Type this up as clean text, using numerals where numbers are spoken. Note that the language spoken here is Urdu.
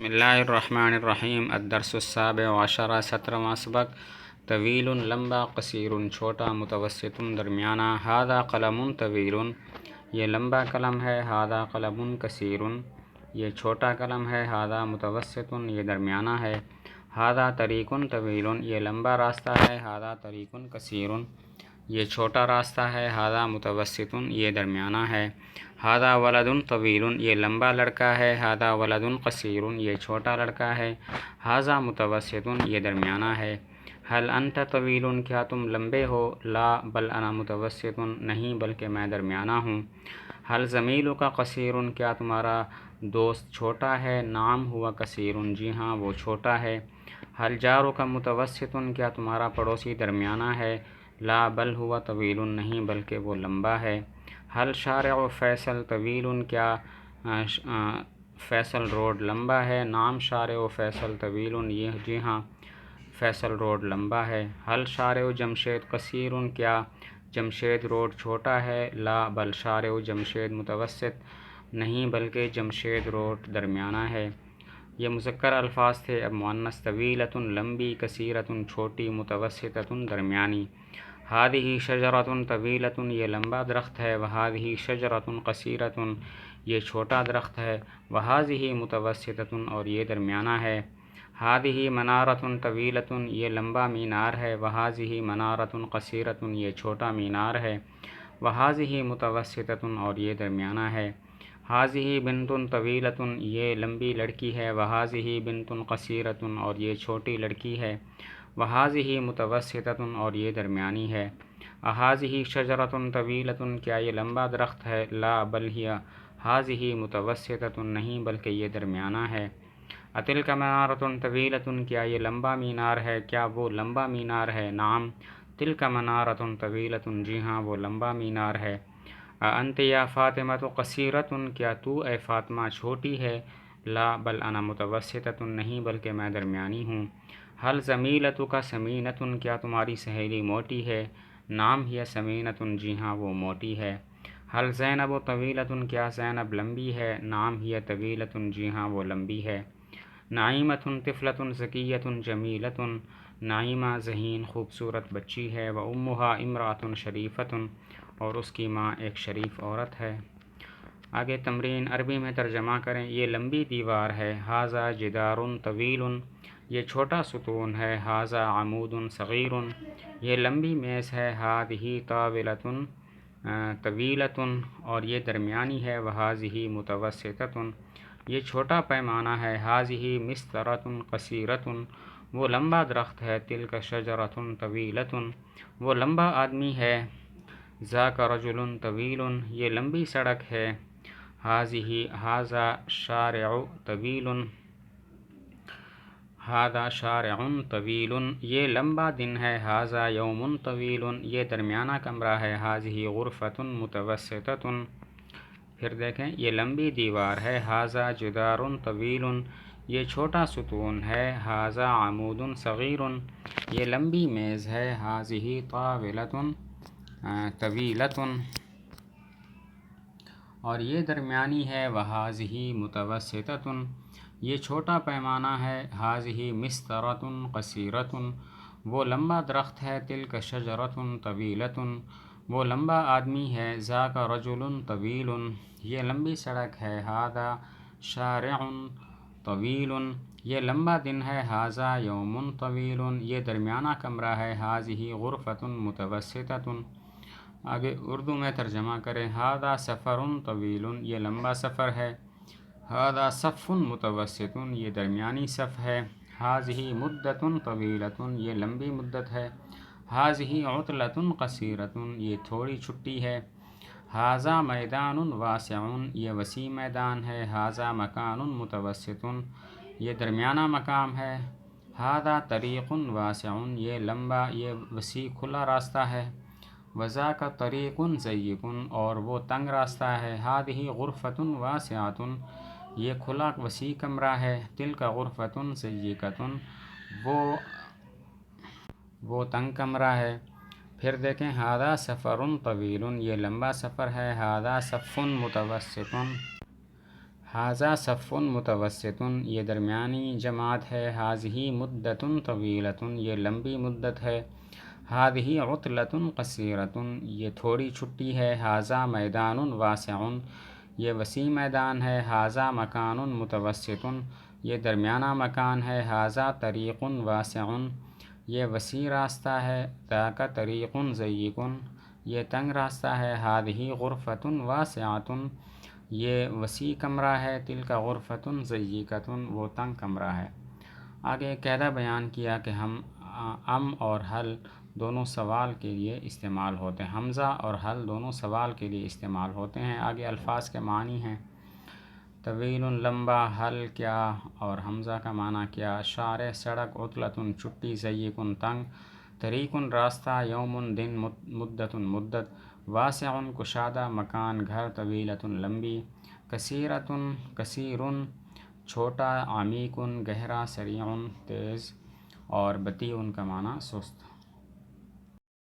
بسم اللہ الرحمن الرحیم الدرس السابع عشرہ 17واں سبق طویل لمبا قصیر چھوٹا متوسط درمیانہ ھذا قلم طویل یہ لمبا قلم ہے ھذا قلم قصیر یہ چھوٹا قلم ہے ھذا متوسط یہ درمیانہ ہے ھذا طریق طویل یہ لمبا راستہ ہے ھذا طریق قصیر یہ چھوٹا راستہ ہے ھذا متوسط یہ درمیانہ ہے ھذا ولد طویل یہ لمبا لڑکا ہے ھذا ولد قصیر یہ چھوٹا لڑکا ہے ھذا متوسط یہ درمیانہ ہے هل انت طویل کیا تم لمبے ہو لا بل انا متوسط نہیں بلکہ میں درمیانہ ہوں هل زمیلک قصیر کیا تمہارا دوست چھوٹا ہے نعم ہوا قصیر جی ہاں وہ چھوٹا ہے هل جارک متوسط کیا تمہارا پڑوسی درمیانہ ہے لا بل ہوا طویل نہیں بلکہ وہ لمبا ہے هل شارع فیصل طویل کیا فیصل روڈ لمبا ہے نعم شارع فیصل طویل یہ جی ہاں فیصل روڈ لمبا ہے هل شارع جمشید قصیر کیا جمشید روڈ چھوٹا ہے لا بل شارع جمشید متوسط نہیں بلکہ جمشید روڈ درمیانہ ہے یہ مذکر الفاظ تھے اب مؤنث طویلۃ لمبی کثیرۃ چھوٹی متوسطۃ درمیانی هذه شجرۃ طویلۃ یہ لمبا درخت ہے وهذه شجرۃ قصیرۃ یہ چھوٹا درخت ہے وهذه متوسطۃ اور یہ درمیانہ ہے هذه منارۃ طویلۃ یہ لمبا مینار ہے وهذه منارۃ قصیرۃ یہ چھوٹا مینار ہے وهذه متوسطۃ اور یہ درمیانہ ہے هذه بنت طویلۃ یہ لمبی لڑکی ہے وهذه بنت قصیرۃ اور یہ چھوٹی لڑکی ہے وهذه متوسطۃ اور یہ درمیانی ہے هذه شجرۃ طویلۃ کیا یہ لمبا درخت ہے لا بل ہی هذه متوسطۃ نہیں بلکہ یہ درمیانہ ہے اتلک منارۃ طویلۃ کیا یہ لمبا مینار ہے کیا وہ لمبا مینار ہے نعم تلک منارۃ طویلۃ جی ہاں وہ لمبا مینار ہے انت یا فاطمۃ قصیرۃ کیا تو اے فاطمہ چھوٹی ہے لا بل انا متوسطۃ نہیں بلکہ میں درمیانی ہوں هل زمیلتک سمینۃ کیا تمہاری سہیلی موٹی ہے نعم ہی سمینۃ جی ہاں وہ موٹی ہے هل زینب طویلۃ کیا زینب لمبی ہے نعم ہی طویلۃ جی ہاں وہ لمبی ہے نعیمۃ طفلۃ ذکیۃ جمیلۃ نعیمہ ذہین خوبصورت بچی ہے وامھا امرأۃ شریفۃ اور اس کی ماں ایک شریف عورت ہے آگے تمرین عربی میں ترجمہ کریں یہ لمبی دیوار ہے ھذا جدار طویل یہ چھوٹا ستون ہے ھذا عمود صغیر یہ لمبی میز ہے ھذہ طاولۃ طویلۃ اور یہ درمیانی ہے وھذہ متوسطۃ یہ چھوٹا پیمانہ ہے ھذہ مسطرۃ قصیرۃ وہ لمبا درخت ہے تلک شجرۃ طویلۃ وہ لمبا آدمی ہے ذاک رجل طویل یہ لمبی سڑک ہے ھذا شارع طویل ھذا شارع طویل یہ لمبا دن ہے ھذا یوم طویل یہ درمیانہ کمرہ ہے ھذہ غرفۃ متوسطۃ پھر دیکھیں یہ لمبی دیوار ہے ھذا جدار طویل یہ چھوٹا ستون ہے ھذا عمود صغیر یہ لمبی میز ہے ھذہ طاولۃ طویلۃ اور یہ درمیانی ہے وھذہ متوسطۃ یہ چھوٹا پیمانہ ہے ھذہ مسطرۃ قصیرۃ وہ لمبا درخت ہے تلک شجرۃ طویلۃ وہ لمبا آدمی ہے ذاک رجل طویل یہ لمبی سڑک ہے ھذا شارع طویل یہ لمبا دن ہے ھذا یوم طویل یہ درمیانہ کمرہ ہے ھذہ غرفۃ متوسطۃ آگے اردو میں ترجمہ کریں ھذا سفر طویل یہ لمبا سفر ہے ھذا صف متوسط یہ درمیانی صف ہے ھذہ مدۃ طویلۃ یہ لمبی مدت ہے ھذہ عطلۃ قصیرۃ یہ تھوڑی چھٹی ہے ھذا میدان واسع یہ وسیع میدان ہے ھذا مکان متوسط یہ درمیانہ مقام ہے ھذا طریق واسع یہ لمبا یہ وسیع کھلا راستہ ہے وذاک طریق ضیق اور وہ تنگ راستہ ہے ھذہ غرفۃ واسعۃ یہ کھلا وسیع کمرہ ہے تلک غرفۃ ضیقۃ وہ تنگ کمرہ ہے پھر دیکھیں ھذا سفر طویل یہ لمبا سفر ہے ھذا صف متوسط حاذا صفٌ متوسطٌ یہ درمیانی جماعت ہے، حاذہ مدۃ طویلۃ یہ لمبی مدت ہے، ہذہ عطلۃ قصیرۃ یہ تھوڑی چھٹی ہے، ھذا میدان واسع یہ وسیع میدان ہے، ھذا مکان متوسط یہ درمیانہ مکان ہے، ھذا طریق واسع یہ وسیع راستہ ہے، ذاک طریق ضیق یہ تنگ راستہ ہے، ھذہ غرفۃ واسعۃ یہ وسیع کمرہ ہے، تلک غرفۃ ضیقۃ وہ تنگ کمرہ ہے۔ آگے ایک قاعدہ بیان کیا کہ ام اور حل دونوں سوال کے لیے استعمال ہوتے ہیں، حمزہ اور حل دونوں سوال کے لیے استعمال ہوتے ہیں۔ آگے الفاظ کے معنی ہیں، طویل لمبا، حل کیا اور حمزہ کا معنی کیا، شارع سڑک، عطلۃ چھٹی، ضیق تنگ، طریق راستہ، یوم دن، مدت مدت، واسع کشادہ، مکان گھر، طویلۃ لمبی، کثیرۃ کثیر چھوٹا، عمیق گہرا، سریع تیز، اور بطیء کا معنی سست۔